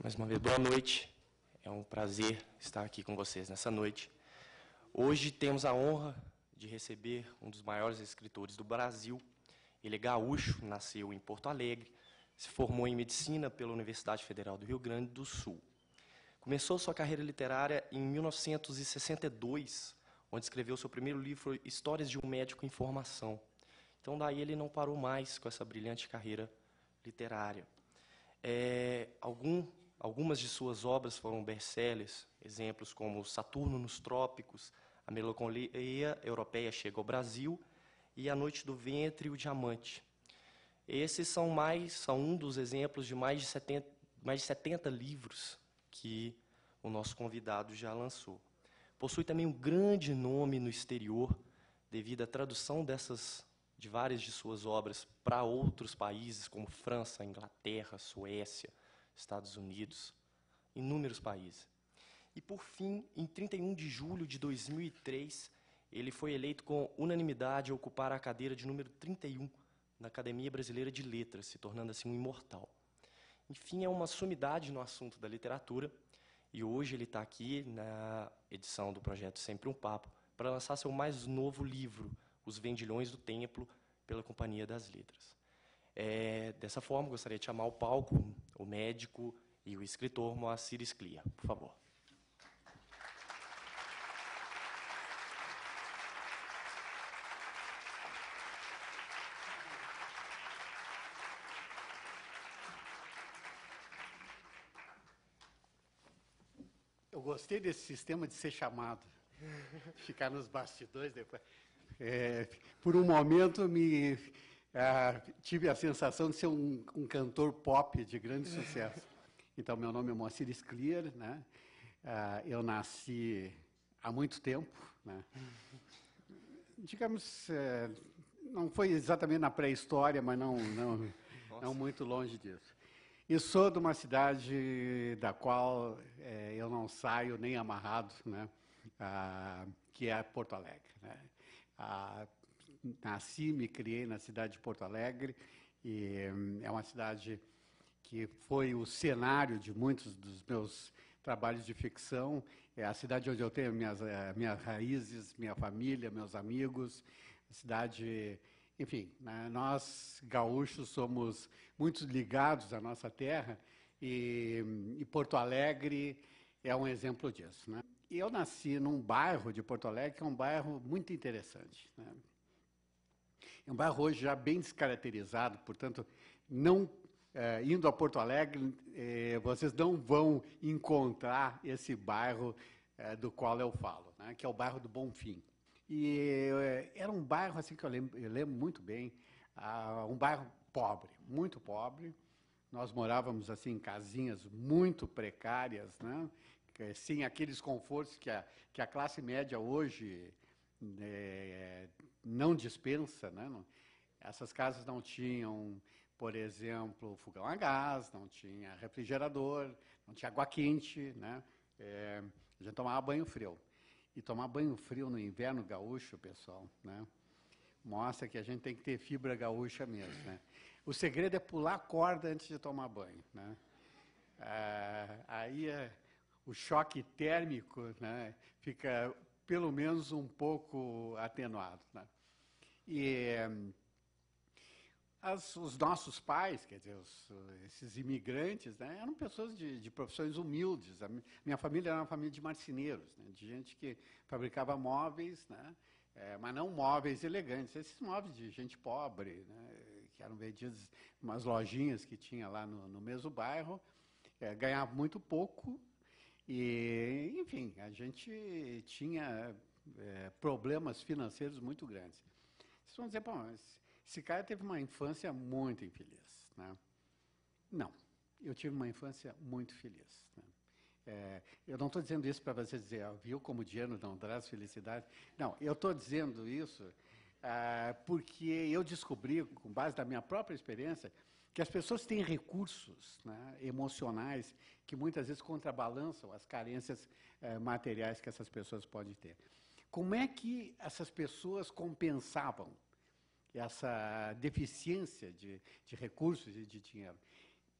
Mais uma vez, boa noite. É um prazer estar aqui com vocês nessa noite. Hoje temos a honra de receber um dos maiores escritores do Brasil. Ele é gaúcho, nasceu em Porto Alegre, se formou em medicina pela Universidade Federal do Rio Grande do Sul. Começou sua carreira literária em 1962, onde escreveu seu primeiro livro, Histórias de um Médico em Formação. Então, daí ele não parou mais com essa brilhante carreira literária. Algumas de suas obras foram best-sellers, exemplos como Saturno nos Trópicos, A Melancolia Europeia Chega ao Brasil e A Noite do Ventre e o Diamante. Esses são um dos exemplos de mais de 70 livros que o nosso convidado já lançou. Possui também um grande nome no exterior, devido à tradução de várias de suas obras para outros países, como França, Inglaterra, Suécia, Estados Unidos, inúmeros países. E, por fim, em 31 de julho de 2003, ele foi eleito com unanimidade a ocupar a cadeira de número 31 na Academia Brasileira de Letras, se tornando assim um imortal. Enfim, é uma sumidade no assunto da literatura, e hoje ele está aqui na edição do projeto Sempre um Papo para lançar seu mais novo livro, Os Vendilhões do Templo, pela Companhia das Letras. Dessa forma, gostaria de chamar ao palco o médico e o escritor Moacir Scliar, por favor. Eu gostei desse sistema de ser chamado, ficar nos bastidores depois. Por um momento, tive a sensação de ser um cantor pop de grande sucesso. Então, meu nome é Moacir Scliar, né? Eu nasci há muito tempo, né? Digamos, não foi exatamente na pré-história, mas não muito longe disso. E sou de uma cidade da qual eu não saio nem amarrado, né? Que é Porto Alegre, né? Nasci, me criei na cidade de Porto Alegre, e é uma cidade que foi o cenário de muitos dos meus trabalhos de ficção. É a cidade onde eu tenho minhas raízes, minha família, meus amigos. A cidade, enfim, né, nós gaúchos somos muito ligados à nossa terra, e Porto Alegre é um exemplo disso, né? E eu nasci num bairro de Porto Alegre que é um bairro muito interessante, né? É um bairro hoje já bem descaracterizado, portanto, indo a Porto Alegre, vocês não vão encontrar esse bairro do qual eu falo, né, que é o bairro do Bonfim. E era um bairro assim que eu lembro muito bem, um bairro pobre, muito pobre. Nós morávamos assim em casinhas muito precárias, né, sem aqueles confortos que a classe média hoje não dispensa, né? Essas casas não tinham, por exemplo, fogão a gás, não tinha refrigerador, não tinha água quente, né? A gente tomava banho frio. E tomar banho frio no inverno gaúcho, pessoal, né, mostra que a gente tem que ter fibra gaúcha mesmo, né? O segredo é pular a corda antes de tomar banho, né? Aí o choque térmico, né, fica pelo menos um pouco atenuado, né? E os nossos pais, quer dizer, esses imigrantes, né, eram pessoas de profissões humildes. Minha família era uma família de marceneiros, né, de gente que fabricava móveis, né, mas não móveis elegantes, esses móveis de gente pobre, né, que eram vendidos em umas lojinhas que tinha lá no mesmo bairro, ganhava muito pouco. E, enfim, a gente tinha problemas financeiros muito grandes. Vocês vão dizer, bom, esse cara teve uma infância muito infeliz, né? Não, eu tive uma infância muito feliz, né? Eu não estou dizendo isso para vocês dizer, viu como o dinheiro não traz felicidade. Não, eu estou dizendo isso porque eu descobri, com base na minha própria experiência, que as pessoas têm recursos, né, emocionais que muitas vezes contrabalançam as carências materiais que essas pessoas podem ter. Como é que essas pessoas compensavam essa deficiência de recursos e de dinheiro?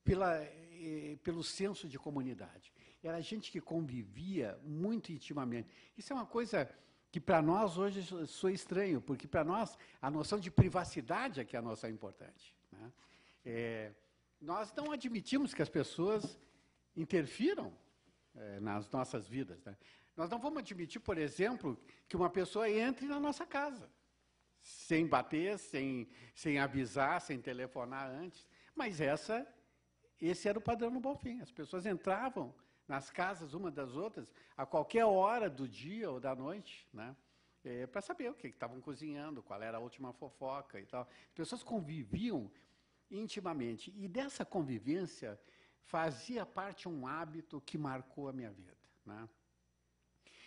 pelo senso de comunidade. Era gente que convivia muito intimamente. Isso é uma coisa que para nós hoje soa estranho, porque para nós a noção de privacidade é que é a nossa importante, né? Nós não admitimos que as pessoas interfiram nas nossas vidas, né? Nós não vamos admitir, por exemplo, que uma pessoa entre na nossa casa, sem bater, sem avisar, sem telefonar antes. Mas esse era o padrão no Bonfim. As pessoas entravam nas casas uma das outras a qualquer hora do dia ou da noite, né? Para saber o que estavam cozinhando, qual era a última fofoca e tal. As pessoas conviviam intimamente. E dessa convivência fazia parte um hábito que marcou a minha vida, né?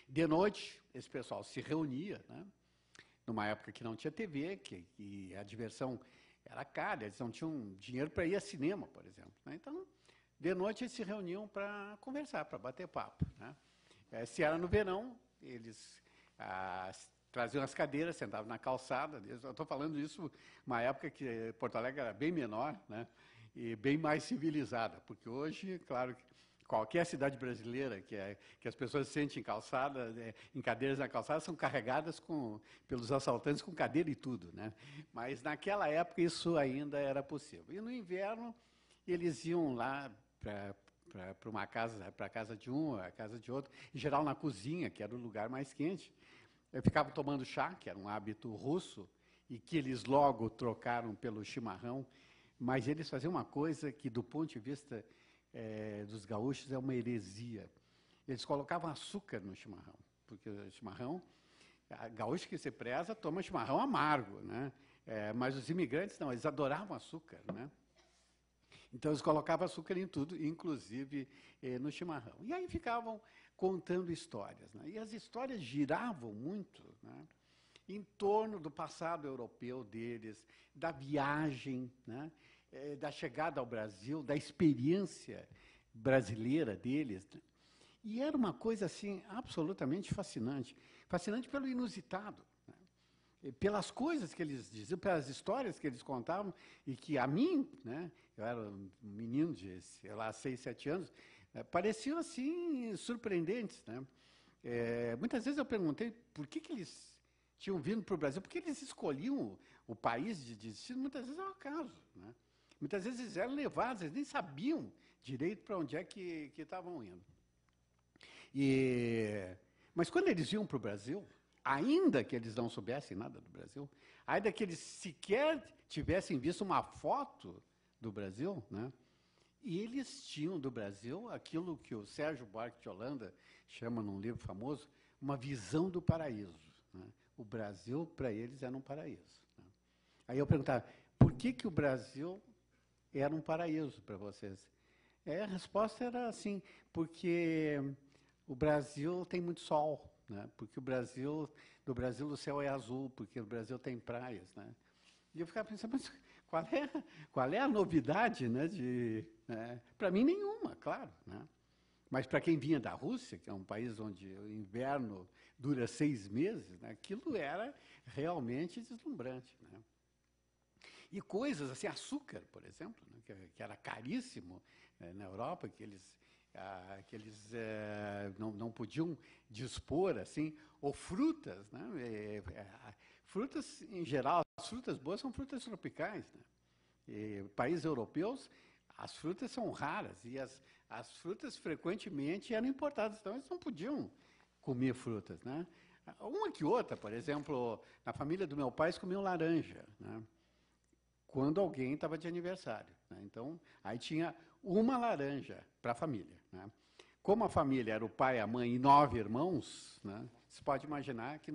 De noite, esse pessoal se reunia, né? Numa época que não tinha TV, que a diversão era cara, eles não tinham dinheiro para ir a cinema, por exemplo, né? Então, de noite eles se reuniam para conversar, para bater papo, né? Se era no verão, eles traziam as cadeiras, sentavam na calçada. Eu estou falando isso numa época que Porto Alegre era bem menor, né? E bem mais civilizada, porque hoje, claro, qualquer cidade brasileira que as pessoas se sentem em cadeiras na calçada, são carregadas pelos assaltantes com cadeira e tudo, né? Mas naquela época isso ainda era possível. E no inverno eles iam lá para uma casa, para a casa de um, a casa de outro, em geral na cozinha, que era o lugar mais quente. Ficavam tomando chá, que era um hábito russo, e que eles logo trocaram pelo chimarrão. Mas eles faziam uma coisa que, do ponto de vista dos gaúchos, é uma heresia. Eles colocavam açúcar no chimarrão, porque o chimarrão, gaúcho que se preza, toma chimarrão amargo, né? Mas os imigrantes não, eles adoravam açúcar, né? Então, eles colocavam açúcar em tudo, inclusive no chimarrão. E aí ficavam contando histórias, né? E as histórias giravam muito, né, em torno do passado europeu deles, da viagem, né, da chegada ao Brasil, da experiência brasileira deles, né? E era uma coisa assim absolutamente fascinante, fascinante pelo inusitado, né? Pelas coisas que eles diziam, pelas histórias que eles contavam, e que a mim, né, eu era um menino de, sei lá, 6, 7 anos, pareciam assim surpreendentes, né? Muitas vezes eu perguntei por que eles tinham vindo para o Brasil, porque eles escolhiam o país de destino, muitas vezes ao acaso, né? Muitas vezes eles eram levados, eles nem sabiam direito para onde é que estavam indo. Mas quando eles iam para o Brasil, ainda que eles não soubessem nada do Brasil, ainda que eles sequer tivessem visto uma foto do Brasil, né, e eles tinham do Brasil aquilo que o Sérgio Buarque de Holanda chama, num livro famoso, uma visão do paraíso, né? O Brasil, para eles, era um paraíso, né? Aí eu perguntava, por que o Brasil era um paraíso para vocês? A resposta era assim, porque o Brasil tem muito sol, né? Porque no Brasil o céu é azul, porque o Brasil tem praias, né? E eu ficava pensando, mas qual é a novidade, né? Para mim, nenhuma, claro, né? Mas para quem vinha da Rússia, que é um país onde o inverno dura 6 meses, né, aquilo era realmente deslumbrante, né? E coisas assim, açúcar, por exemplo, né, que era caríssimo na Europa, que eles não podiam dispor, assim, ou frutas, né? Frutas, em geral, as frutas boas são frutas tropicais, né? Países europeus, as frutas são raras, e as frutas frequentemente eram importadas, então eles não podiam comer frutas, né? Uma que outra, por exemplo, na família do meu pai, eles comiam laranja, né, quando alguém estava de aniversário, né? Então, aí tinha uma laranja para a família, né? Como a família era o pai, a mãe e 9 irmãos, né, você pode imaginar que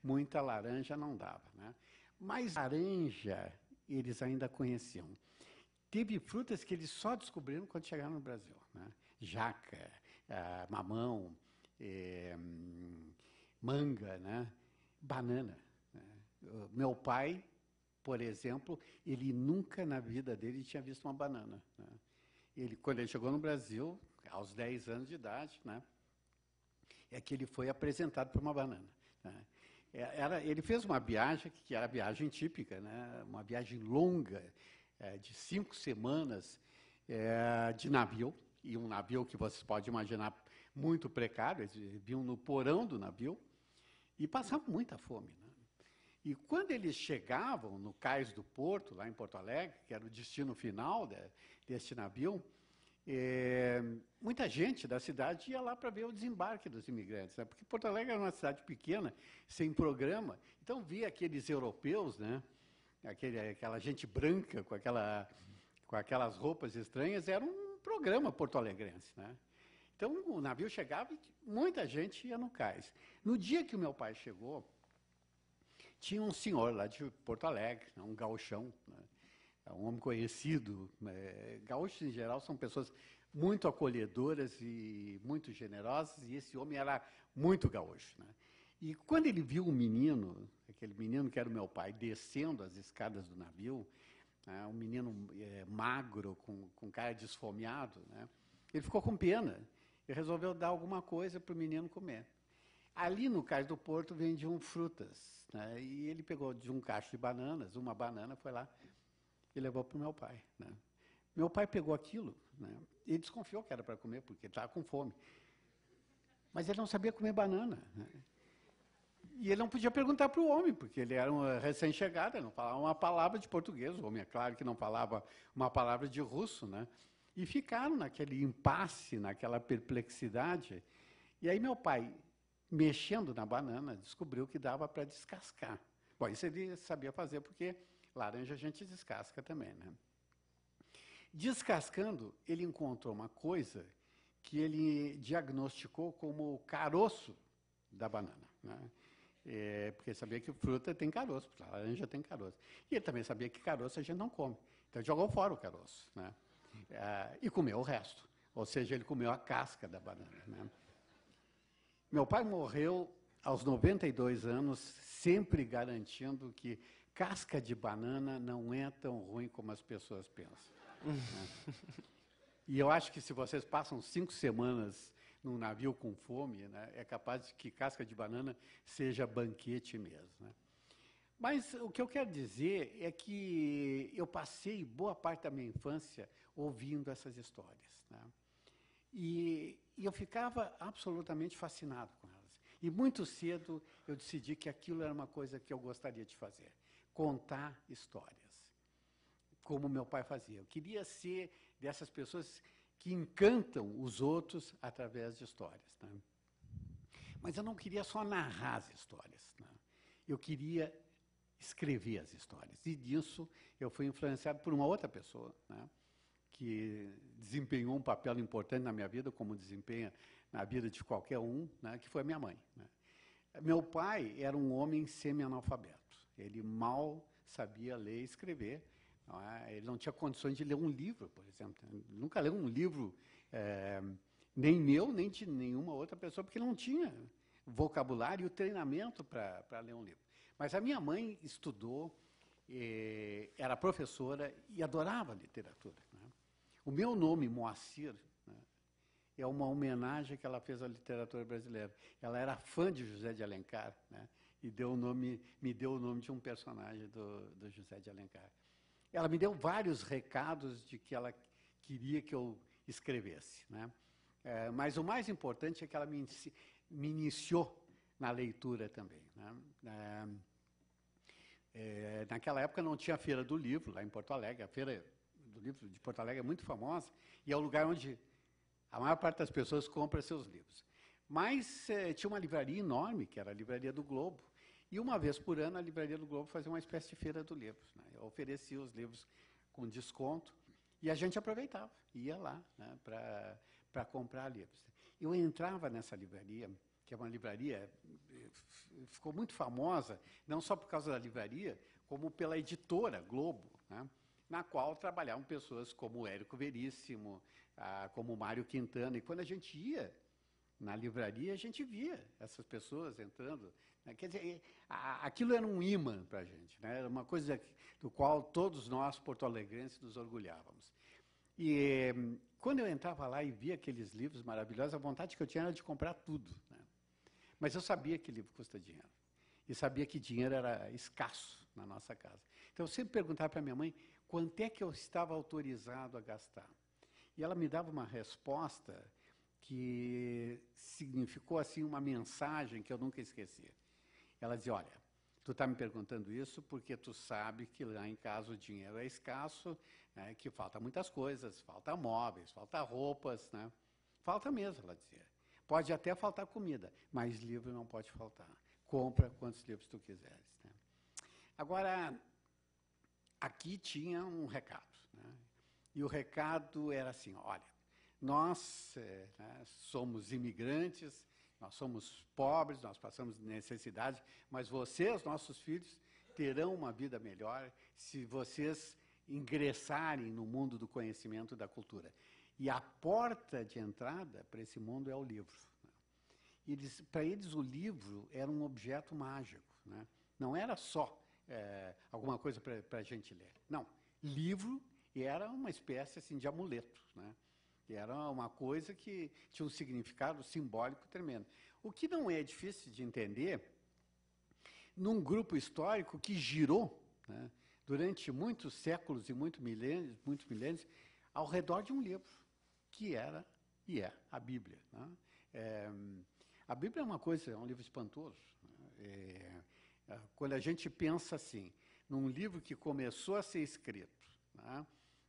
muita laranja não dava, né? Mas laranja eles ainda conheciam. Teve frutas que eles só descobriram quando chegaram no Brasil, né? Jaca, mamão, manga, né? Banana, né? Meu pai, por exemplo, ele nunca na vida dele tinha visto uma banana, né? Quando ele chegou no Brasil, aos 10 anos de idade, né, é que ele foi apresentado por uma banana, né? Ele fez uma viagem que era a viagem típica, né, uma viagem longa, de 5 semanas, de navio, e um navio que vocês podem imaginar muito precário, eles viviam no porão do navio, e passavam muita fome, né? E quando eles chegavam no cais do Porto, lá em Porto Alegre, que era o destino final deste navio, muita gente da cidade ia lá para ver o desembarque dos imigrantes, né? Porque Porto Alegre era uma cidade pequena, sem programa, então via aqueles europeus, né? Aquela gente branca com aquelas roupas estranhas, era um programa porto-alegrense, né? Então o navio chegava e muita gente ia no cais. No dia que o meu pai chegou, tinha um senhor lá de Porto Alegre, um gauchão, né? Um homem conhecido. Gaúchos, em geral, são pessoas muito acolhedoras e muito generosas, e esse homem era muito gaúcho, né? E quando ele viu o menino, aquele menino que era o meu pai, descendo as escadas do navio, um menino magro, com cara de esfomeado, né? Ele ficou com pena e resolveu dar alguma coisa para o menino comer. Ali no cais do Porto vendiam frutas, né? E ele pegou de um cacho de bananas, uma banana, foi lá e levou para o meu pai, né? Meu pai pegou aquilo, né? E desconfiou que era para comer, porque estava com fome. Mas ele não sabia comer banana, né? E ele não podia perguntar para o homem, porque ele era um recém-chegado, ele não falava uma palavra de português, o homem, é claro, que não falava uma palavra de russo, né? E ficaram naquele impasse, naquela perplexidade. E aí meu pai, mexendo na banana, descobriu que dava para descascar. Bom, isso ele sabia fazer, porque laranja a gente descasca também, né? Descascando, ele encontrou uma coisa que ele diagnosticou como o caroço da banana, né? Porque sabia que fruta tem caroço, a laranja tem caroço. E ele também sabia que caroço a gente não come. Então ele jogou fora o caroço, né? E comeu o resto. Ou seja, ele comeu a casca da banana, né? Meu pai morreu aos 92 anos, sempre garantindo que casca de banana não é tão ruim como as pessoas pensam. Né? E eu acho que se vocês passam 5 semanas num navio com fome, né, é capaz de que casca de banana seja banquete mesmo, né? Mas o que eu quero dizer é que eu passei boa parte da minha infância ouvindo essas histórias, né? E eu ficava absolutamente fascinado com elas. E muito cedo eu decidi que aquilo era uma coisa que eu gostaria de fazer, contar histórias, como meu pai fazia. Eu queria ser dessas pessoas que encantam os outros através de histórias, né? Mas eu não queria só narrar as histórias, né? Eu queria escrever as histórias. E disso eu fui influenciado por uma outra pessoa, né, que desempenhou um papel importante na minha vida, como desempenha na vida de qualquer um, né, que foi a minha mãe, né? Meu pai era um homem semi-analfabeto. Ele mal sabia ler e escrever. Não é? Ele não tinha condições de ler um livro, por exemplo. Ele nunca leu um livro, nem meu, nem de nenhuma outra pessoa, porque não tinha vocabulário e o treinamento para ler um livro. Mas a minha mãe estudou, era professora e adorava literatura, né? O meu nome, Moacir, né, é uma homenagem que ela fez à literatura brasileira. Ela era fã de José de Alencar, né, e me deu o nome de um personagem do José de Alencar. Ela me deu vários recados de que ela queria que eu escrevesse, né? Mas o mais importante é que ela me iniciou na leitura também, né? Naquela época não tinha a Feira do Livro, lá em Porto Alegre. A Feira do Livro de Porto Alegre é muito famosa e é o lugar onde a maior parte das pessoas compra seus livros. Mas tinha uma livraria enorme, que era a Livraria do Globo, e uma vez por ano a Livraria do Globo fazia uma espécie de Feira do Livro, né? Eu oferecia os livros com desconto e a gente aproveitava, ia lá, né, para comprar livros. Eu entrava nessa livraria, que é uma livraria, ficou muito famosa, não só por causa da livraria, como pela editora Globo, né, na qual trabalhavam pessoas como o Érico Veríssimo, como o Mário Quintana. E quando a gente ia na livraria, a gente via essas pessoas entrando, né? Quer dizer, aquilo era um imã para a gente, né? Era uma coisa do qual todos nós, porto-alegrenses, nos orgulhávamos. E quando eu entrava lá e via aqueles livros maravilhosos, a vontade que eu tinha era de comprar tudo, né? Mas eu sabia que livro custa dinheiro. E sabia que dinheiro era escasso na nossa casa. Então, eu sempre perguntava para minha mãe quanto é que eu estava autorizado a gastar. E ela me dava uma resposta que significou assim uma mensagem que eu nunca esqueci. Ela dizia, olha, tu está me perguntando isso porque tu sabe que lá em casa o dinheiro é escasso, né, que falta muitas coisas, falta móveis, falta roupas, né? Falta mesmo, ela dizia. Pode até faltar comida, mas livro não pode faltar. Compra quantos livros tu quiseres, né? Agora, aqui tinha um recado, né? E o recado era assim, olha, nós né, somos imigrantes, nós somos pobres, nós passamos necessidade, mas vocês, nossos filhos, terão uma vida melhor se vocês ingressarem no mundo do conhecimento e da cultura. E a porta de entrada para esse mundo é o livro. Para eles, o livro era um objeto mágico, né? Não era só alguma coisa para a gente ler. Não, livro era uma espécie assim, de amuleto, né? Era uma coisa que tinha um significado simbólico tremendo. O que não é difícil de entender num grupo histórico que girou, né, durante muitos séculos e muitos milênios, ao redor de um livro, que era e é a Bíblia, né? A Bíblia é uma coisa, é um livro espantoso. Quando a gente pensa assim, num livro que começou a ser escrito, né,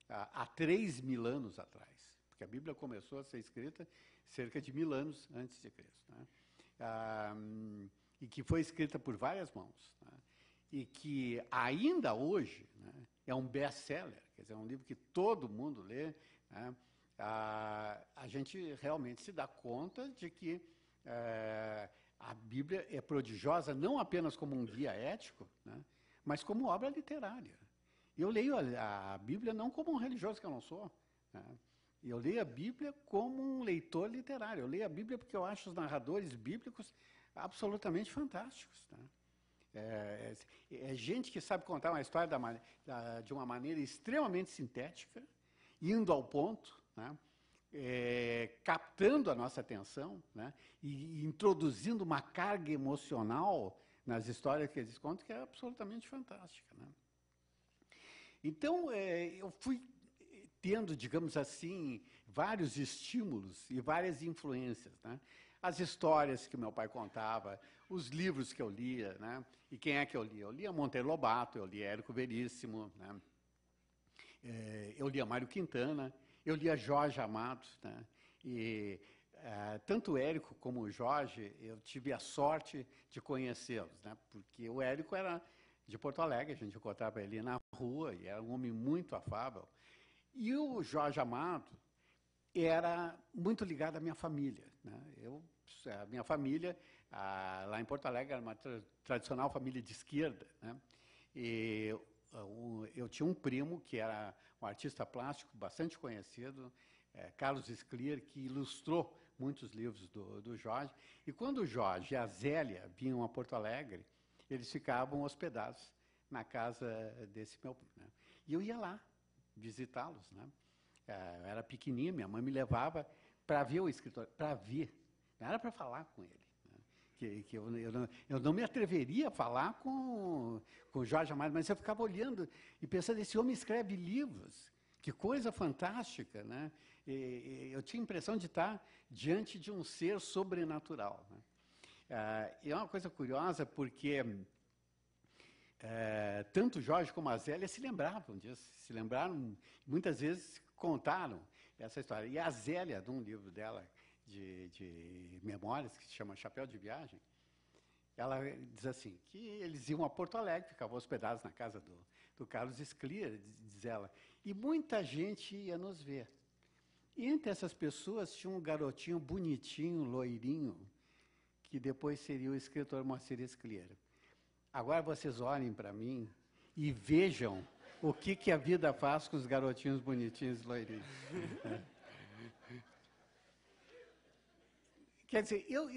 há 3.000 anos atrás, porque a Bíblia começou a ser escrita cerca de 1.000 anos antes de Cristo, né? E que foi escrita por várias mãos, né? E que ainda hoje, né, é um best-seller, quer dizer, é um livro que todo mundo lê, né? A gente realmente se dá conta de que a Bíblia é prodigiosa não apenas como um guia ético, né, mas como obra literária. Eu leio a Bíblia não como um religioso que eu não sou, né? Eu leio a Bíblia como um leitor literário. Eu leio a Bíblia porque eu acho os narradores bíblicos absolutamente fantásticos, né? É gente que sabe contar uma história de uma maneira extremamente sintética, indo ao ponto, né? Captando a nossa atenção, né? E introduzindo uma carga emocional nas histórias que eles contam, que é absolutamente fantástica, né? Então, eu fui tendo, digamos assim, vários estímulos e várias influências, né? As histórias que meu pai contava, os livros que eu lia, né? E quem é que eu lia? Eu lia Monteiro Lobato, eu lia Érico Veríssimo, né? Eu lia Mário Quintana, eu lia Jorge Amado, né? E tanto o Érico como o Jorge, eu tive a sorte de conhecê-los, né? Porque o Érico era de Porto Alegre, a gente encontrava ele na rua, e era um homem muito afável. E o Jorge Amado era muito ligado à minha família, né? A minha família, lá em Porto Alegre, era uma tradicional família de esquerda, né? E eu tinha um primo que era um artista plástico bastante conhecido, Carlos Sclier, que ilustrou muitos livros do Jorge. E quando o Jorge e a Zélia vinham a Porto Alegre, eles ficavam hospedados na casa desse meu primo, né? E eu ia lá visitá-los, né? Eu era pequenininho, minha mãe me levava para ver o escritor, para ver, não era para falar com ele, né? Que eu não me atreveria a falar com Jorge Amado, mas eu ficava olhando e pensando, esse homem escreve livros, que coisa fantástica, né? E eu tinha a impressão de estar diante de um ser sobrenatural, né? E é uma coisa curiosa, porque tanto Jorge como a Zélia se lembravam disso, se lembraram, muitas vezes contaram essa história. E a Zélia, de um livro dela, de memórias, que se chama Chapéu de Viagem, ela diz assim, que eles iam a Porto Alegre, ficavam hospedados na casa do Carlos Sclier, diz ela, e muita gente ia nos ver. E entre essas pessoas tinha um garotinho bonitinho, loirinho, que depois seria o escritor Moacir Sclier. Agora vocês olhem para mim e vejam o que a vida faz com os garotinhos bonitinhos e loirinhos. Quer dizer, eu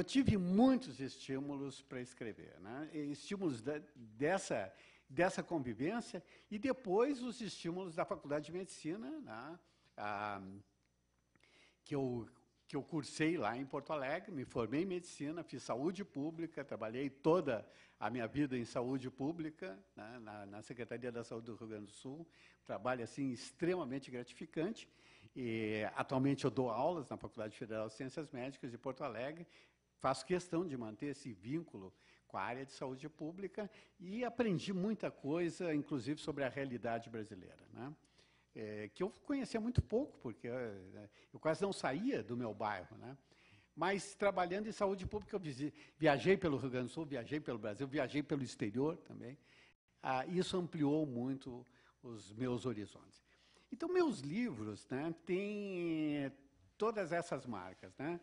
tive muitos estímulos para escrever, né? Estímulos dessa convivência e depois os estímulos da Faculdade de Medicina, né? Que eu que eu cursei lá em Porto Alegre, me formei em medicina, fiz saúde pública, trabalhei toda a minha vida em saúde pública, né, na Secretaria da Saúde do Rio Grande do Sul, trabalho assim extremamente gratificante. E atualmente eu dou aulas na Faculdade Federal de Ciências Médicas de Porto Alegre, faço questão de manter esse vínculo com a área de saúde pública e aprendi muita coisa, inclusive sobre a realidade brasileira, né? Que eu conhecia muito pouco, porque eu quase não saía do meu bairro, né? Mas trabalhando em saúde pública, eu viajei pelo Rio Grande do Sul, viajei pelo Brasil, viajei pelo exterior também. Isso ampliou muito os meus horizontes. Então, meus livros, né, têm todas essas marcas, né?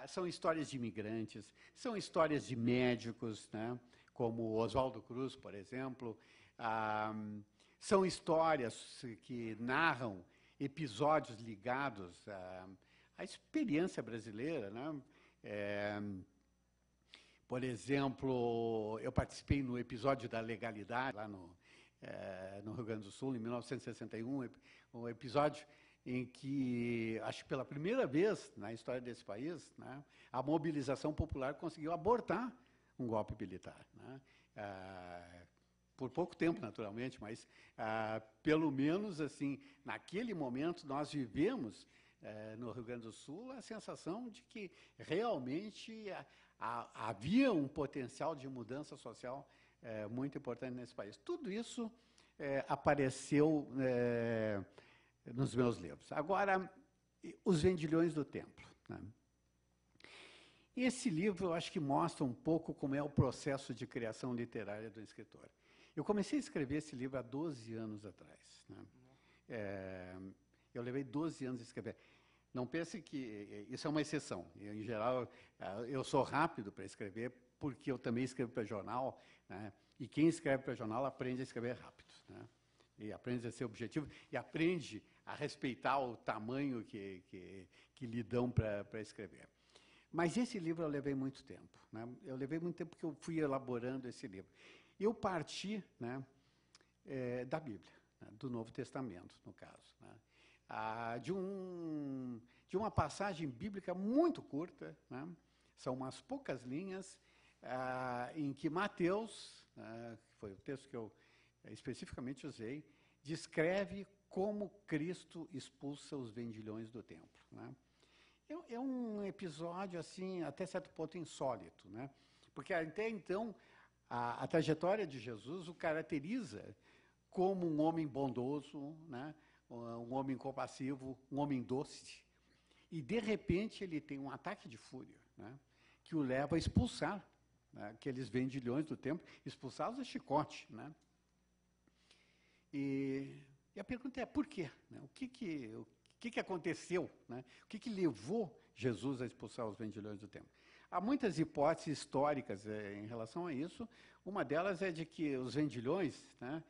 São histórias de imigrantes, são histórias de médicos, né, como Oswaldo Cruz, por exemplo. São histórias que narram episódios ligados à experiência brasileira, né? Por exemplo, eu participei no episódio da legalidade, lá no Rio Grande do Sul, em 1961, um episódio em que, acho que pela primeira vez na história desse país, né, a mobilização popular conseguiu abortar um golpe militar, né? Por pouco tempo, naturalmente, mas pelo menos assim, naquele momento nós vivemos no Rio Grande do Sul a sensação de que realmente havia um potencial de mudança social muito importante nesse país. Tudo isso apareceu nos meus livros. Agora, Os Vendilhões do Templo, né? Esse livro, eu acho que mostra um pouco como é o processo de criação literária do escritor. Eu comecei a escrever esse livro há 12 anos atrás, né? Eu levei 12 anos a escrever. Não pense que isso é uma exceção. Eu, em geral, eu sou rápido para escrever, porque eu também escrevo para jornal, né? E quem escreve para jornal aprende a escrever rápido, né? E aprende a ser objetivo, e aprende a respeitar o tamanho que lhe dão para escrever. Mas esse livro eu levei muito tempo, né? Eu levei muito tempo porque eu fui elaborando esse livro. Eu parti, né, da Bíblia, né, do Novo Testamento, no caso, né, de uma passagem bíblica muito curta, né, são umas poucas linhas, em que Mateus, que foi o texto que eu especificamente usei, descreve como Cristo expulsa os vendilhões do templo, né? É um episódio, assim, até certo ponto insólito, né? Porque até então a trajetória de Jesus o caracteriza como um homem bondoso, né? Um homem compassivo, um homem doce. E, de repente, ele tem um ataque de fúria, né, que o leva a expulsar, né, aqueles vendilhões do templo, expulsá-los a chicote, né? E a pergunta é, por quê? Né? O que aconteceu? Né? O que levou Jesus a expulsar os vendilhões do templo? Há muitas hipóteses históricas em relação a isso. Uma delas é de que os vendilhões, né,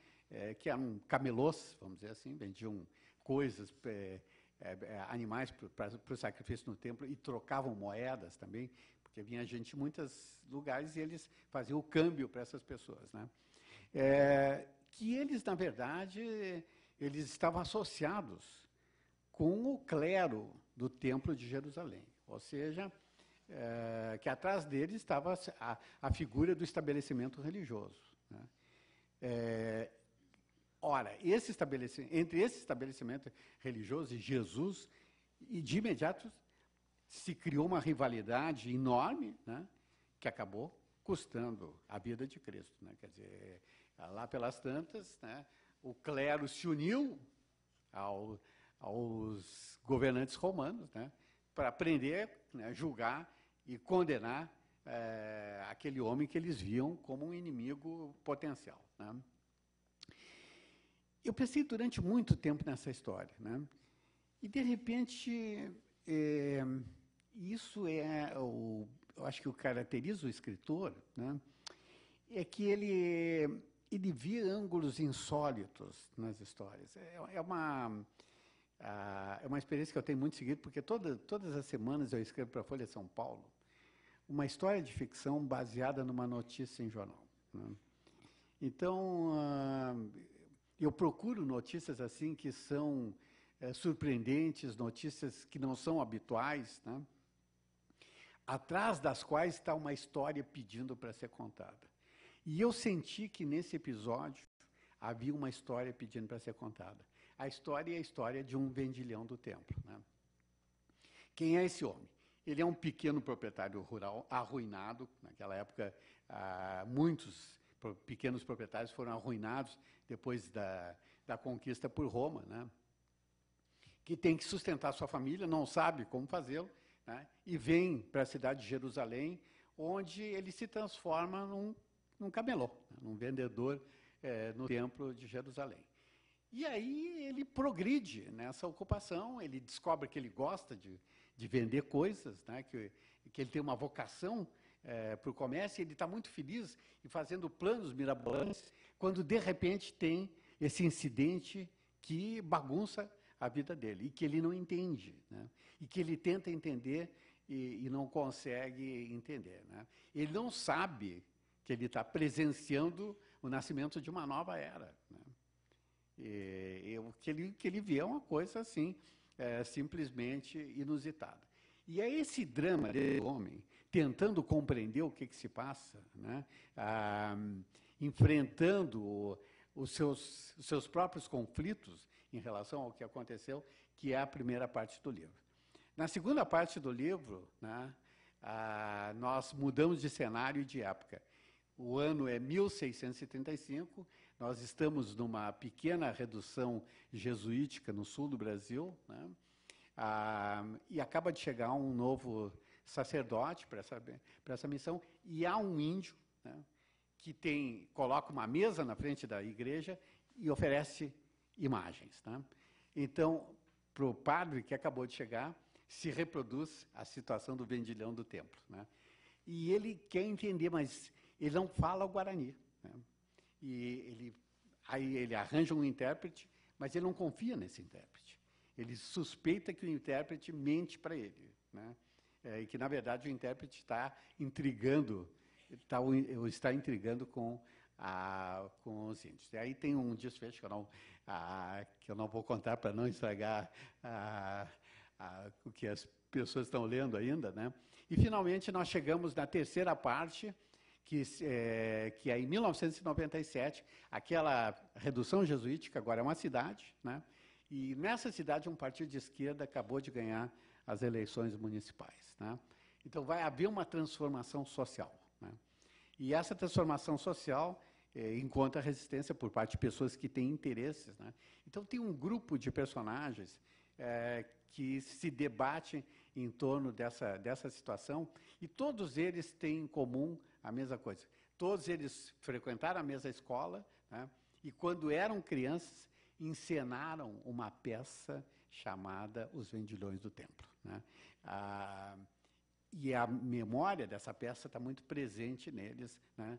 que eram camelôs, vamos dizer assim, vendiam coisas, animais para o sacrifício no templo e trocavam moedas também, porque vinha gente de muitos lugares e eles faziam o câmbio para essas pessoas, né? Que eles, na verdade, eles estavam associados com o clero do Templo de Jerusalém, ou seja, que atrás deles estava a figura do estabelecimento religioso, né? Ora, entre esse estabelecimento religioso e Jesus, e de imediato se criou uma rivalidade enorme, né, que acabou custando a vida de Cristo, né? Quer dizer, lá pelas tantas, né, o clero se uniu aos governantes romanos, né, para prender, né, julgar e condenar aquele homem que eles viam como um inimigo potencial, né? Eu pensei durante muito tempo nessa história, né? E, de repente, isso eu acho que o caracteriza o escritor, né? É que ele via ângulos insólitos nas histórias. É uma experiência que eu tenho muito seguido, porque todas as semanas eu escrevo para a Folha de São Paulo uma história de ficção baseada numa notícia em jornal, né? Então, eu procuro notícias assim que são surpreendentes, notícias que não são habituais, né? Atrás das quais está uma história pedindo para ser contada. E eu senti que nesse episódio havia uma história pedindo para ser contada. A história é a história de um vendilhão do templo, né? Quem é esse homem? Ele é um pequeno proprietário rural arruinado. Naquela época, muitos pequenos proprietários foram arruinados depois da conquista por Roma, né? Que tem que sustentar sua família, não sabe como fazê-lo, né? E vem para a cidade de Jerusalém, onde ele se transforma num camelô, né? Num vendedor no templo de Jerusalém. E aí ele progride nessa ocupação, ele descobre que ele gosta de vender coisas, né? Que ele tem uma vocação para o comércio, e ele está muito feliz e fazendo planos mirabolantes, quando de repente tem esse incidente que bagunça a vida dele, e que ele não entende, né? E que ele tenta entender e não consegue entender, né? Ele não sabe que ele está presenciando o nascimento de uma nova era, né? E o que ele vê é uma coisa assim, simplesmente inusitada. E é esse drama desse homem, tentando compreender o que se passa, né? Enfrentando os seus próprios conflitos em relação ao que aconteceu, que é a primeira parte do livro. Na segunda parte do livro, né, nós mudamos de cenário e de época. O ano é 1635, nós estamos numa pequena redução jesuítica no sul do Brasil, né? E acaba de chegar um novo sacerdote para essa missão, e há um índio, né, que coloca uma mesa na frente da igreja e oferece imagens, né? Então, para o padre que acabou de chegar, se reproduz a situação do vendilhão do templo, né? E ele quer entender, mas ele não fala o Guarani, né? E aí ele arranja um intérprete, mas ele não confia nesse intérprete. Ele suspeita que o intérprete mente para ele, né? E que, na verdade, o intérprete está intrigando com os índios. E aí tem um desfecho que eu não vou contar para não estragar o que as pessoas estão lendo ainda, né? E, finalmente, nós chegamos na terceira parte, que é em 1997, aquela redução jesuítica agora é uma cidade, né? E nessa cidade um partido de esquerda acabou de ganhar as eleições municipais, né? Então vai haver uma transformação social, né? E essa transformação social encontra resistência por parte de pessoas que têm interesses, né? Então tem um grupo de personagens que se debatem em torno dessa situação, e todos eles têm em comum a mesma coisa. Todos eles frequentaram a mesma escola, né? E quando eram crianças encenaram uma peça chamada Os Vendilhões do Templo, né? E a memória dessa peça está muito presente neles, né?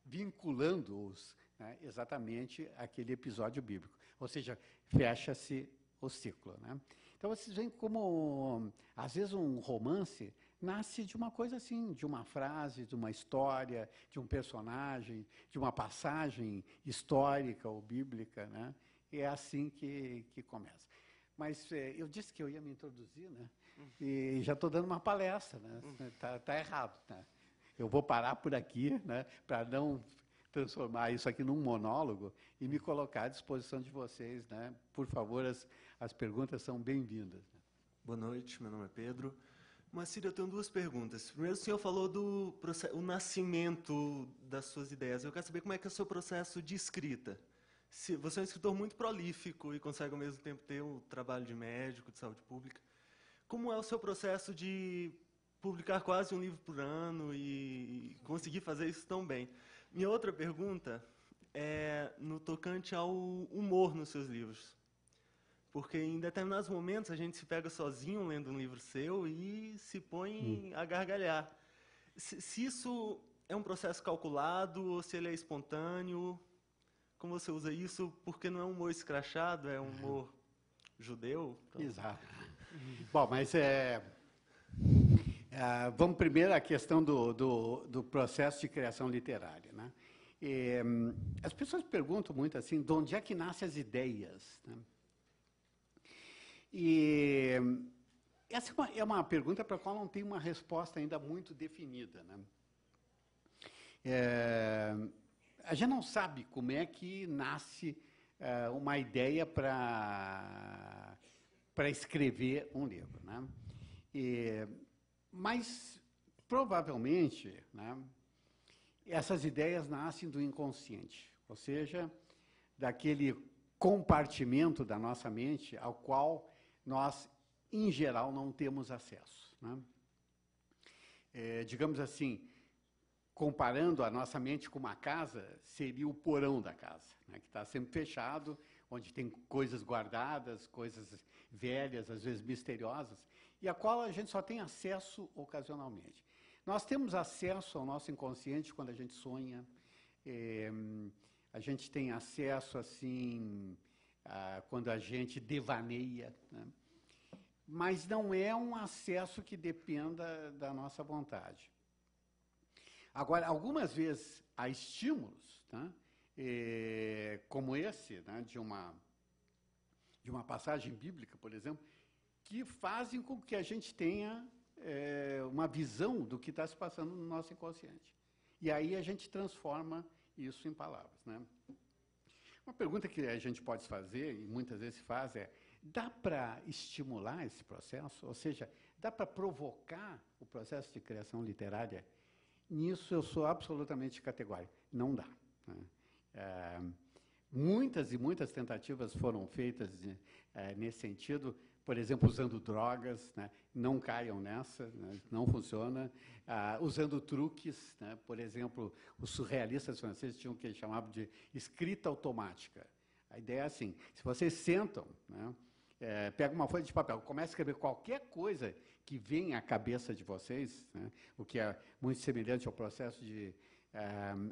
Vinculando-os, né, exatamente àquele episódio bíblico. Ou seja, fecha-se o ciclo, né? Então, vocês veem como, às vezes, um romance nasce de uma coisa assim, de uma frase, de uma história, de um personagem, de uma passagem histórica ou bíblica, né? E é assim que começa. Mas eu disse que eu ia me introduzir, né? E já estou dando uma palestra, né? Tá errado, né? Eu vou parar por aqui, né, para não transformar isso aqui num monólogo e me colocar à disposição de vocês, né? Por favor, as perguntas são bem-vindas. Boa noite, meu nome é Pedro. Moacir, eu tenho duas perguntas. Primeiro, o senhor falou do o nascimento das suas ideias. Eu quero saber como é que é o seu processo de escrita. Se você é um escritor muito prolífico e consegue, ao mesmo tempo, ter o trabalho de médico, de saúde pública. Como é o seu processo de publicar quase um livro por ano e conseguir fazer isso tão bem? Minha outra pergunta é no tocante ao humor nos seus livros. Porque em determinados momentos a gente se pega sozinho lendo um livro seu e se põe a gargalhar. Se isso é um processo calculado ou se ele é espontâneo, como você usa isso? Porque não é um humor escrachado, é um humor judeu? Então... Exato. Bom, mas vamos primeiro à questão do processo de criação literária, né? As pessoas perguntam muito assim, de onde é que nascem as ideias, né? E essa é uma pergunta para a qual não tem uma resposta ainda muito definida, né? A gente não sabe como é que nasce uma ideia para escrever um livro, né? Mas, provavelmente, né, essas ideias nascem do inconsciente, ou seja, daquele compartimento da nossa mente ao qual nós, em geral, não temos acesso, né? Digamos assim, comparando a nossa mente com uma casa, seria o porão da casa, né, que está sempre fechado, onde tem coisas guardadas, coisas velhas, às vezes misteriosas, e a qual a gente só tem acesso ocasionalmente. Nós temos acesso ao nosso inconsciente quando a gente sonha, a gente tem acesso, assim, quando a gente devaneia, né? Mas não é um acesso que dependa da nossa vontade. Agora, algumas vezes há estímulos, né, como esse, né, de uma passagem bíblica, por exemplo, que fazem com que a gente tenha uma visão do que está se passando no nosso inconsciente. E aí a gente transforma isso em palavras, né? Uma pergunta que a gente pode fazer, e muitas vezes se faz, dá para estimular esse processo? Ou seja, dá para provocar o processo de criação literária? Nisso eu sou absolutamente categórico. Não dá, né? Muitas e muitas tentativas foram feitas nesse sentido, por exemplo, usando drogas, né? Não caiam nessa, né? Não funciona. Usando truques, né? Por exemplo, os surrealistas franceses tinham o que chamavam de escrita automática. A ideia é assim, se vocês sentam, né, pega uma folha de papel, começa a escrever qualquer coisa que vem à cabeça de vocês, né, o que é muito semelhante ao processo de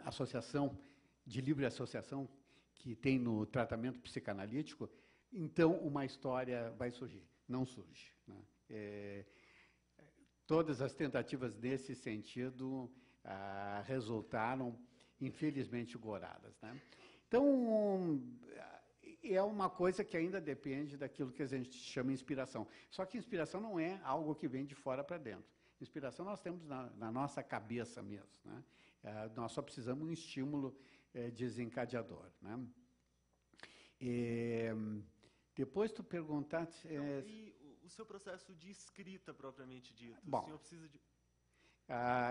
associação, de livre associação, que tem no tratamento psicanalítico, então uma história vai surgir. Não surge, né? Todas as tentativas nesse sentido resultaram, infelizmente, goradas, né? Então, é uma coisa que ainda depende daquilo que a gente chama de inspiração. Só que inspiração não é algo que vem de fora para dentro. Inspiração nós temos na nossa cabeça mesmo, né? Nós só precisamos de um estímulo desencadeador, né? Depois tu perguntaste... E o seu processo de escrita, propriamente dito? Bom, o senhor precisa de...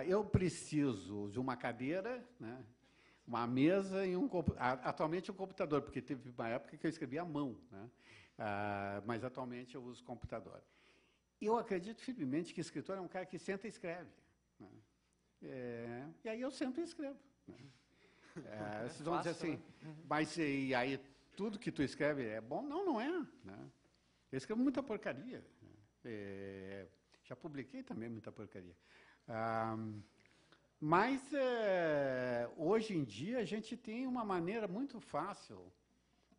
eu preciso de uma cadeira, né, uma mesa e atualmente um computador, porque teve uma época que eu escrevia à mão, né? Mas atualmente eu uso computador. Eu acredito firmemente que escritor é um cara que senta e escreve, né? E aí eu sento e escrevo, né? Vocês vão dizer assim, mas e aí tudo que tu escreve é bom? Não, não é, né? Eu escrevo muita porcaria, né? Já publiquei também muita porcaria. Mas hoje em dia a gente tem uma maneira muito fácil,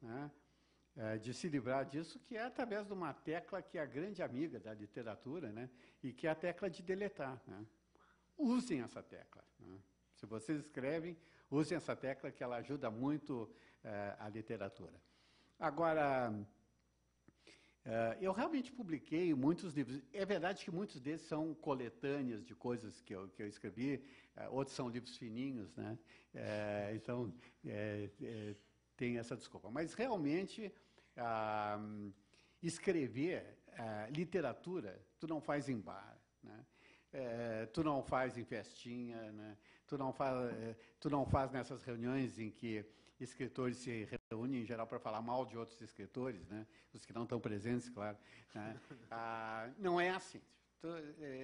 né, de se livrar disso, que é através de uma tecla que é a grande amiga da literatura, né, e que é a tecla de deletar, né? Usem essa tecla, né? Se vocês escrevem, usem essa tecla, que ela ajuda muito a literatura. Agora, eu realmente publiquei muitos livros. É verdade que muitos desses são coletâneas de coisas que eu escrevi, outros são livros fininhos, né? Então, tem essa desculpa. Mas, realmente, escrever literatura, tu não faz em bar, né? Tu não faz em festinha, né? Tu não faz nessas reuniões em que escritores se reúnem, em geral, para falar mal de outros escritores, né? Os que não estão presentes, claro, né? Não é assim. Tu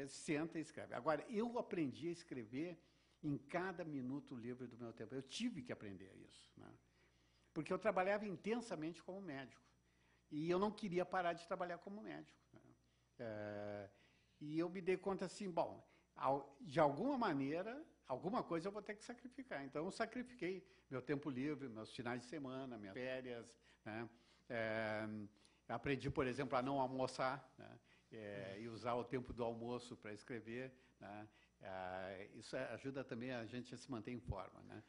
senta e escreve. Agora, eu aprendi a escrever em cada minuto livre do meu tempo. Eu tive que aprender isso, né? Porque eu trabalhava intensamente como médico. E eu não queria parar de trabalhar como médico, né? E eu me dei conta assim, bom, de alguma maneira, alguma coisa eu vou ter que sacrificar. Então, eu sacrifiquei meu tempo livre, meus finais de semana, minhas férias, né? Aprendi, por exemplo, a não almoçar, né? E usar o tempo do almoço para escrever, né? Isso ajuda também a gente a se manter em forma, né?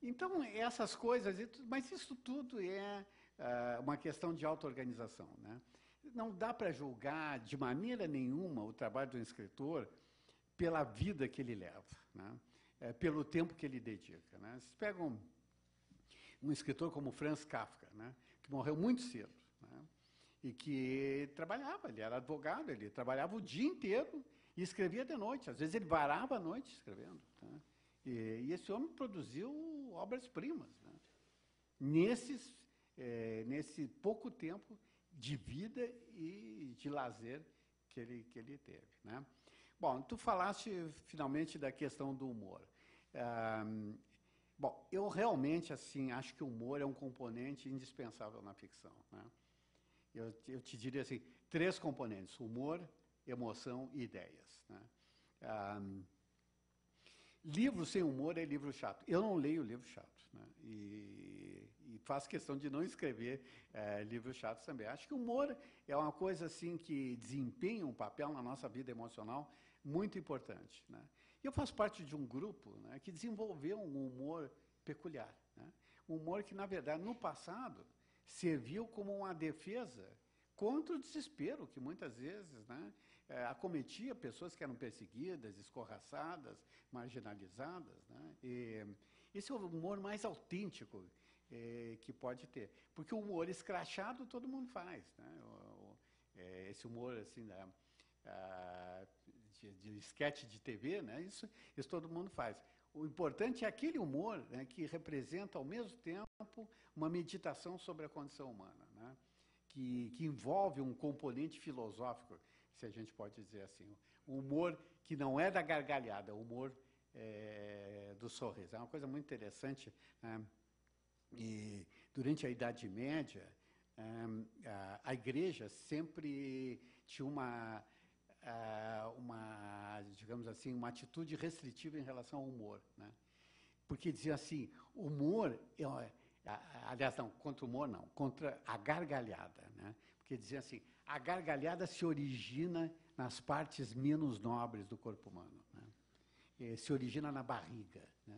Então, essas coisas, mas isso tudo é uma questão de auto-organização, né? Não dá para julgar de maneira nenhuma o trabalho do escritor pela vida que ele leva, né? Pelo tempo que ele dedica, né? Vocês pegam um escritor como Franz Kafka, né? Que morreu muito cedo, né? E que trabalhava, ele era advogado, ele trabalhava o dia inteiro e escrevia de noite. Às vezes ele varava a noite escrevendo, tá? E esse homem produziu obras-primas, né? Nesse pouco tempo de vida e de lazer que ele teve, né? Bom, tu falaste finalmente da questão do humor. Bom, eu realmente assim acho que o humor é um componente indispensável na ficção, né? Eu te diria assim, 3 componentes: humor, emoção e ideias, né? Livro sem humor é livro chato. Eu não leio livro chato, né? E faço questão de não escrever livros chatos também. Acho que o humor é uma coisa assim que desempenha um papel na nossa vida emocional muito importante, né? E eu faço parte de um grupo, né, que desenvolveu um humor peculiar, né? Um humor que, na verdade, no passado, serviu como uma defesa contra o desespero que muitas vezes, né, acometia pessoas que eram perseguidas, escorraçadas, marginalizadas, né? E esse é o humor mais autêntico que pode ter, porque o humor escrachado todo mundo faz, né? Esse humor assim de esquete de TV, né? Isso todo mundo faz. O importante é aquele humor, né, que representa ao mesmo tempo uma meditação sobre a condição humana, né? Que envolve um componente filosófico, se a gente pode dizer assim. O humor que não é da gargalhada, o humor do sorriso. É uma coisa muito interessante, né? E durante a Idade Média, a Igreja sempre tinha digamos assim, uma atitude restritiva em relação ao humor, né? Porque dizia assim, humor, aliás, não, contra o humor não, contra a gargalhada, né? Porque dizia assim, a gargalhada se origina nas partes menos nobres do corpo humano, né? Se origina na barriga, né?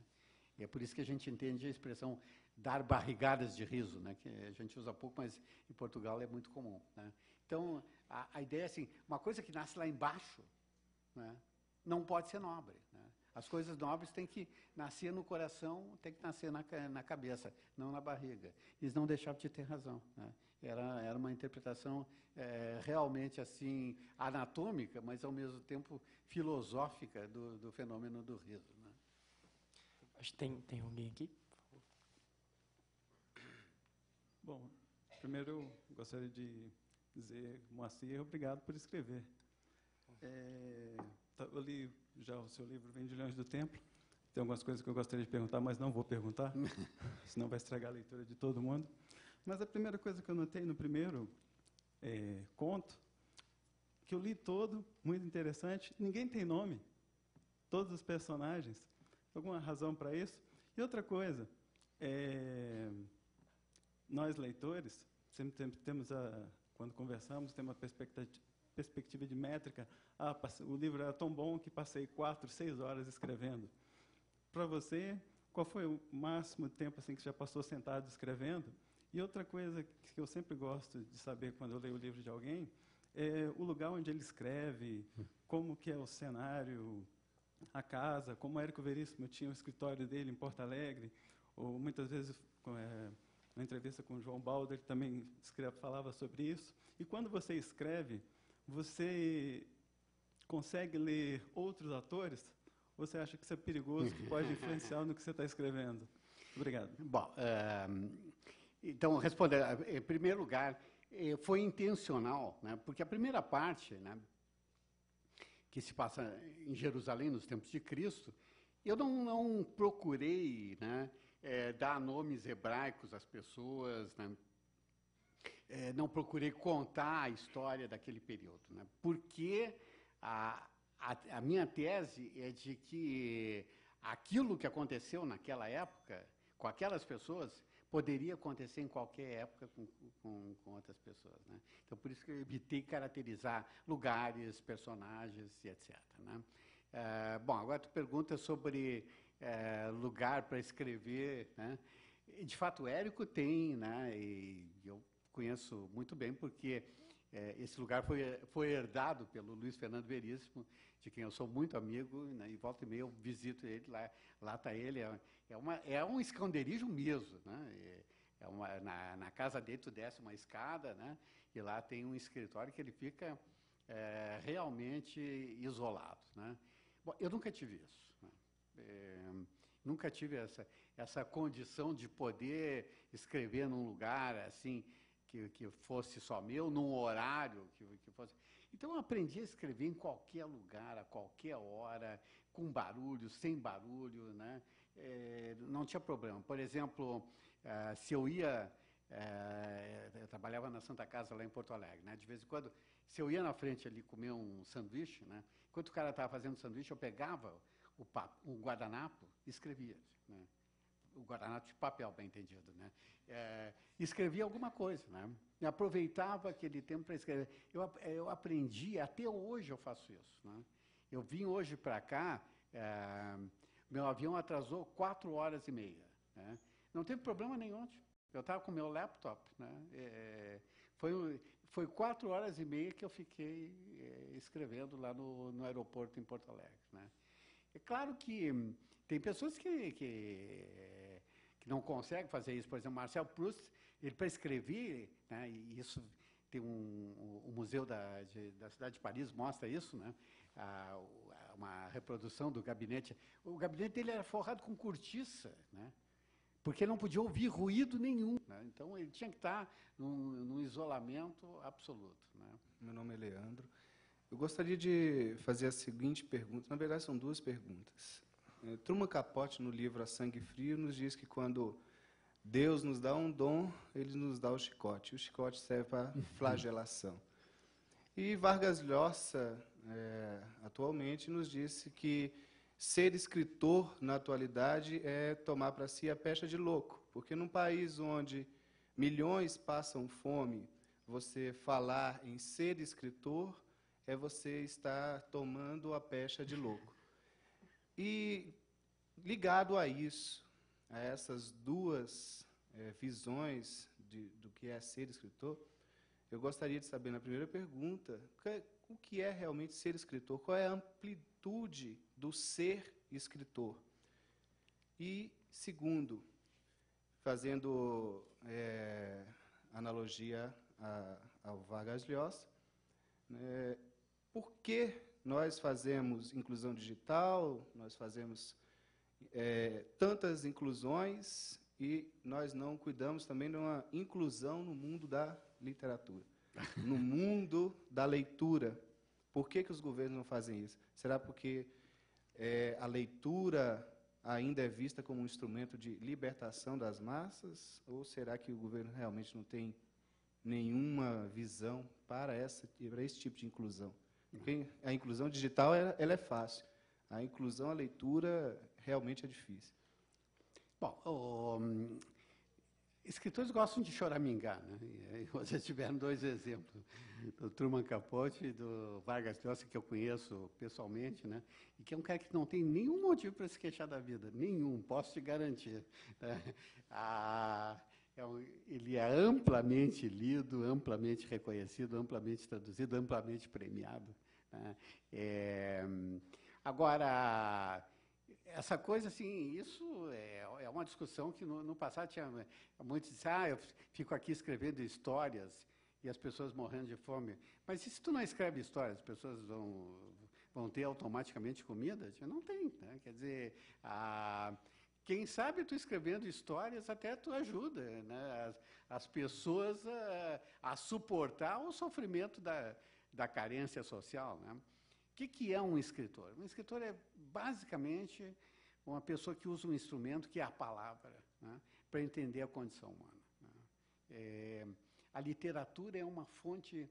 E é por isso que a gente entende a expressão dar barrigadas de riso, né? Que a gente usa pouco, mas em Portugal é muito comum, né? Então, a ideia é assim, uma coisa que nasce lá embaixo, né, não pode ser nobre, né? As coisas nobres têm que nascer no coração, têm que nascer na cabeça, não na barriga. Eles não deixavam de ter razão, né? Era uma interpretação realmente assim anatômica, mas ao mesmo tempo filosófica do fenômeno do riso, né? Acho que tem alguém aqui? Bom, primeiro eu gostaria de dizer, Moacir, obrigado por escrever. Eu li já o seu livro Vendilhões do Templo. Tem algumas coisas que eu gostaria de perguntar, mas não vou perguntar, senão vai estragar a leitura de todo mundo. Mas a primeira coisa que eu notei no primeiro conto, que eu li todo, muito interessante, ninguém tem nome, todos os personagens. Alguma razão para isso? E outra coisa, nós leitores, sempre temos quando conversamos, temos uma perspectiva de métrica. O livro era tão bom que passei 4, 6 horas escrevendo. Para você, qual foi o máximo tempo assim, que já passou sentado escrevendo? E outra coisa que eu sempre gosto de saber quando eu leio o livro de alguém é o lugar onde ele escreve, como que é o cenário, a casa, como Érico Veríssimo tinha o escritório dele em Porto Alegre, ou muitas vezes, na entrevista com o João Baldo, ele também falava sobre isso. E quando você escreve, você consegue ler outros atores? Ou você acha que isso é perigoso, que pode influenciar no que você está escrevendo? Obrigado. Bom, então, respondendo, em primeiro lugar, foi intencional, né? Porque a primeira parte, né, que se passa em Jerusalém nos tempos de Cristo, eu não procurei, né, dar nomes hebraicos às pessoas, né? Não procurei contar a história daquele período, né? Porque a minha tese é de que aquilo que aconteceu naquela época, com aquelas pessoas, poderia acontecer em qualquer época com outras pessoas, né? Então, por isso que eu evitei caracterizar lugares, personagens e etc., né? Bom, agora tu pergunta sobre lugar para escrever, né? De fato, o Érico tem, né? E eu conheço muito bem, porque esse lugar foi herdado pelo Luiz Fernando Veríssimo, de quem eu sou muito amigo, né, e volta e meia eu visito ele, lá está ele, é um esconderijo mesmo, né, na casa dele tu desce uma escada, né, e lá tem um escritório que ele fica realmente isolado, né. Bom, eu nunca tive isso, né, nunca tive essa condição de poder escrever num lugar assim, que fosse só meu, num horário que fosse. Então, eu aprendi a escrever em qualquer lugar, a qualquer hora, com barulho, sem barulho, né? Não tinha problema. Por exemplo, se eu ia... eu trabalhava na Santa Casa, lá em Porto Alegre, né? De vez em quando, se eu ia na frente ali comer um sanduíche, né? Enquanto o cara estava fazendo sanduíche, eu pegava o guardanapo e escrevia, né? O guardanapo de papel, bem entendido, né? Escrevia alguma coisa, né? E aproveitava aquele tempo para escrever. Eu aprendi, até hoje eu faço isso, né? Eu vim hoje para cá, meu avião atrasou 4 horas e meia, né? Não teve problema nenhum. Eu estava com o meu laptop, né? Foi 4 horas e meia que eu fiquei escrevendo lá no aeroporto em Porto Alegre, né? É claro que tem pessoas que não conseguem fazer isso. Por exemplo, Marcel Proust, ele para escrever, né, e isso tem o museu da cidade de Paris mostra isso, né, uma reprodução do gabinete. O gabinete dele era forrado com cortiça, né, porque não podia ouvir ruído nenhum, né, então ele tinha que estar num isolamento absoluto, né. Meu nome é Leandro. Eu gostaria de fazer a seguinte pergunta, na verdade são duas perguntas. Truman Capote, no livro A Sangue Frio, nos diz que quando Deus nos dá um dom, Ele nos dá o chicote. O chicote serve para flagelação. E Vargas Llosa, atualmente, nos disse que ser escritor, na atualidade, é tomar para si a pecha de louco. Porque num país onde milhões passam fome, você falar em ser escritor é você estar tomando a pecha de louco. E, ligado a isso, a essas duas visões do que é ser escritor, eu gostaria de saber, na primeira pergunta, o que é realmente ser escritor? Qual é a amplitude do ser escritor? E, segundo, fazendo analogia ao Vargas Llosa, por que nós fazemos inclusão digital, nós fazemos tantas inclusões e nós não cuidamos também de uma inclusão no mundo da literatura, no mundo da leitura? Por que os governos não fazem isso? Será porque a leitura ainda é vista como um instrumento de libertação das massas? Ou será que o governo realmente não tem nenhuma visão para esse tipo de inclusão? Porque a inclusão digital ela é fácil. A inclusão à leitura realmente é difícil. Bom, escritores gostam de choramingar, né? E vocês tiveram dois exemplos, do Truman Capote e do Vargas Llosa, que eu conheço pessoalmente, né? E que é um cara que não tem nenhum motivo para se queixar da vida, nenhum, posso te garantir, né? Ele é amplamente lido, amplamente reconhecido, amplamente traduzido, amplamente premiado, né? Agora, essa coisa, assim, isso é uma discussão que no passado tinha muitos diziam, eu fico aqui escrevendo histórias e as pessoas morrendo de fome. Mas e se tu não escreve histórias, as pessoas vão ter automaticamente comida? Não tem, né? Quer dizer, quem sabe tu escrevendo histórias até tu ajuda, né, as pessoas a suportar o sofrimento da carência social, né? O que é um escritor? Um escritor é basicamente uma pessoa que usa um instrumento que é a palavra, né, para entender a condição humana, né? A literatura é uma fonte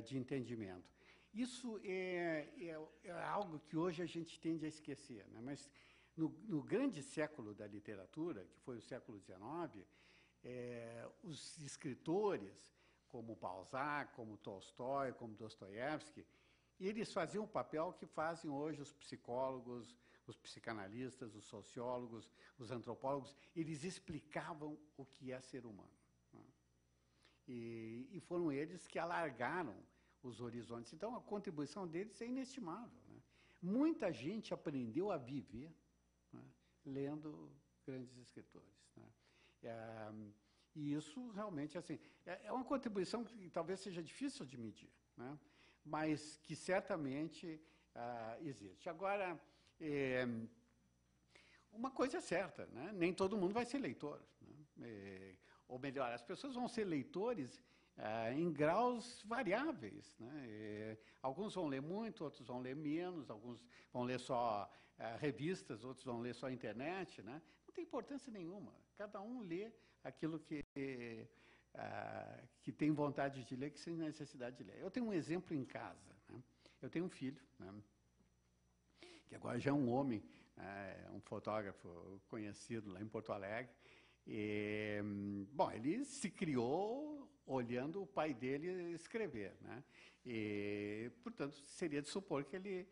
de entendimento. Isso é algo que hoje a gente tende a esquecer, né? Mas no grande século da literatura, que foi o século XIX, os escritores, como Balzac, como Tolstói, como Dostoiévski, eles faziam o papel que fazem hoje os psicólogos, os psicanalistas, os sociólogos, os antropólogos, eles explicavam o que é ser humano. Né? E foram eles que alargaram os horizontes. Então, a contribuição deles é inestimável. Né? Muita gente aprendeu a viver, né, lendo grandes escritores. Né? E isso realmente assim, é uma contribuição que talvez seja difícil de medir, né? Mas que certamente existe. Agora, uma coisa é certa, né? Nem todo mundo vai ser leitor. Né? Ou melhor, as pessoas vão ser leitores em graus variáveis. Né? Alguns vão ler muito, outros vão ler menos, alguns vão ler só revistas, outros vão ler só internet. Né? Não tem importância nenhuma. Cada um lê aquilo que tem vontade de ler, que tem necessidade de ler. Eu tenho um exemplo em casa. Né? Eu tenho um filho, né, que agora já é um homem, um fotógrafo conhecido lá em Porto Alegre. E, bom, ele se criou olhando o pai dele escrever, né? E, portanto, seria de supor que ele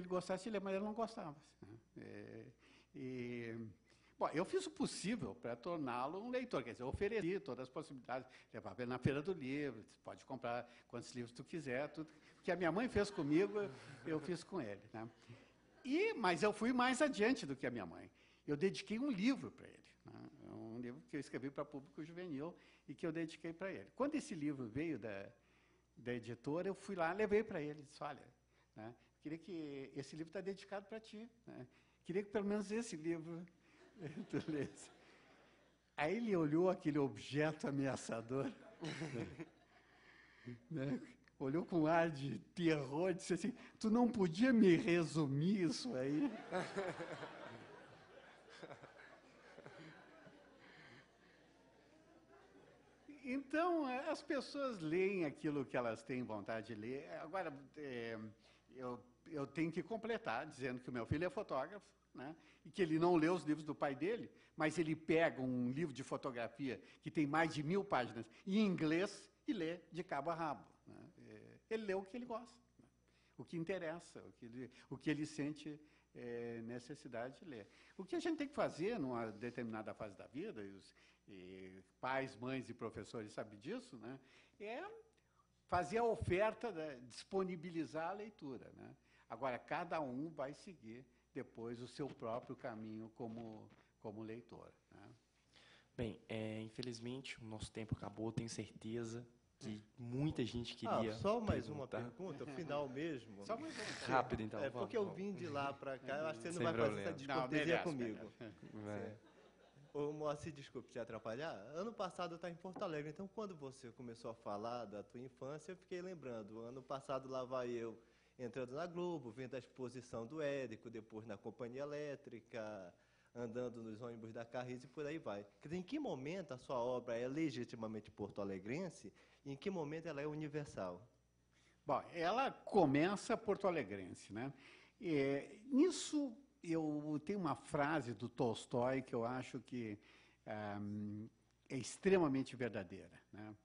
gostasse de ler, mas ele não gostava. Né? Bom, eu fiz o possível para torná-lo um leitor, quer dizer, eu ofereci todas as possibilidades, levava ele na feira do livro, você pode comprar quantos livros tu quiser, tudo que a minha mãe fez comigo, eu fiz com ele. Né? Mas eu fui mais adiante do que a minha mãe. Eu dediquei um livro para ele, né? Um livro que eu escrevi para público juvenil e que eu dediquei para ele. Quando esse livro veio da editora, eu fui lá, levei para ele, disse, olha, né, queria que esse livro está dedicado para ti, né? Queria que pelo menos esse livro tu lesse. Aí ele olhou aquele objeto ameaçador, né? Olhou com ar de terror e disse assim, tu não podia me resumir isso aí? Então, as pessoas leem aquilo que elas têm vontade de ler. Agora, eu tenho que completar, dizendo que o meu filho é fotógrafo, né, e que ele não lê os livros do pai dele, mas ele pega um livro de fotografia que tem mais de 1000 páginas em inglês e lê de cabo a rabo. Né. Ele lê o que ele gosta, né, o que interessa, o que ele sente necessidade de ler. O que a gente tem que fazer numa determinada fase da vida, e pais, mães e professores sabem disso, né, é fazer a oferta, disponibilizar a leitura. Né. Agora, cada um vai seguir depois o seu próprio caminho como leitor. Né. Bem, infelizmente, o nosso tempo acabou, tenho certeza que muita gente queria só mais perguntar. uma pergunta, final mesmo. Só mais um. Rápido, então. Porque eu vim de lá para cá, eu acho que você Sem não vai fazer problema. essa descortesia Não, comigo. Vai. Ô, Moacir, desculpe te atrapalhar. Ano passado eu estava em Porto Alegre, então quando você começou a falar da tua infância, eu fiquei lembrando. Ano passado lá vai eu entrando na Globo, vendo a exposição do Érico, depois na Companhia Elétrica, andando nos ônibus da Carris e por aí vai. Quer dizer, em que momento a sua obra é legitimamente porto-alegrense e em que momento ela é universal? Bom, ela começa porto-alegrense, né? Nisso, eu tenho uma frase do Tolstói que eu acho que é extremamente verdadeira. Né?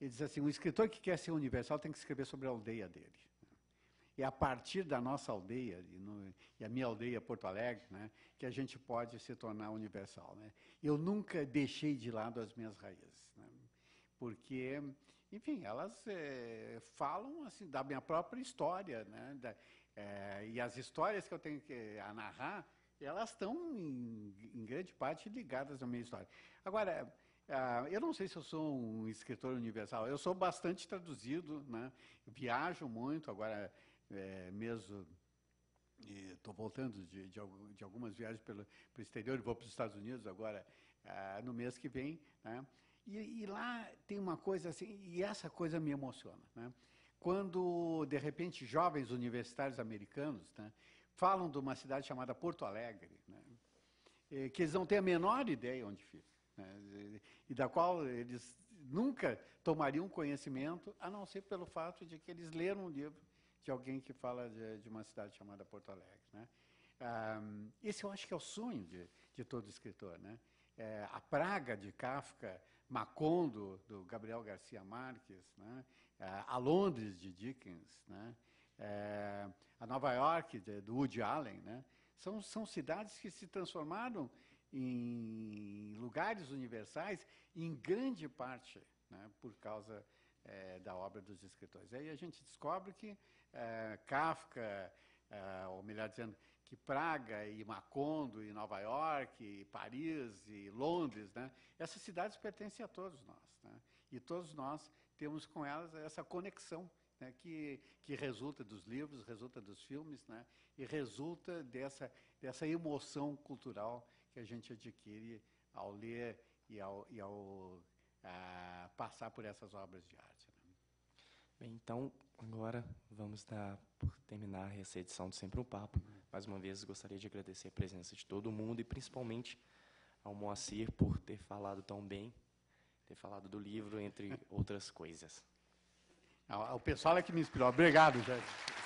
Ele diz assim, um escritor que quer ser universal tem que escrever sobre a aldeia dele. É a partir da nossa aldeia, e a minha aldeia Porto Alegre, né, que a gente pode se tornar universal. Né? Eu nunca deixei de lado as minhas raízes, né? Porque, enfim, elas falam assim, da minha própria história, né? E as histórias que eu tenho a narrar, elas estão, em grande parte, ligadas à minha história. Agora, eu não sei se eu sou um escritor universal, eu sou bastante traduzido, né? Viajo muito, agora mesmo estou voltando de algumas viagens pelo exterior, vou para os Estados Unidos agora no mês que vem, né? E lá tem uma coisa assim, e essa coisa me emociona, né? Quando, de repente, jovens universitários americanos, né, falam de uma cidade chamada Porto Alegre, né, que eles não têm a menor ideia onde fica, né, e da qual eles nunca tomariam conhecimento, a não ser pelo fato de que eles leram um livro de alguém que fala de uma cidade chamada Porto Alegre. Né. Esse eu acho que é o sonho de todo escritor. Né. A Praga, de Kafka, Macondo, do Gabriel Garcia Marques, né, a Londres, de Dickens, né, a Nova York, do Woody Allen, né, São cidades que se transformaram em lugares universais, em grande parte, né, por causa da obra dos escritores. Aí a gente descobre que Kafka, ou melhor dizendo, que Praga e Macondo, e Nova York, e Paris, e Londres, né, essas cidades pertencem a todos nós, né, e todos nós temos com elas essa conexão, né, que resulta dos livros, resulta dos filmes, né, e resulta dessa emoção cultural que a gente adquire ao ler e ao passar por essas obras de arte. Né? Bem, então, agora vamos dar por terminar essa edição do Sempre um Papo. Mais uma vez, gostaria de agradecer a presença de todo mundo e principalmente ao Moacir por ter falado tão bem, ter falado do livro, entre outras coisas. O pessoal é que me inspirou. Obrigado, gente.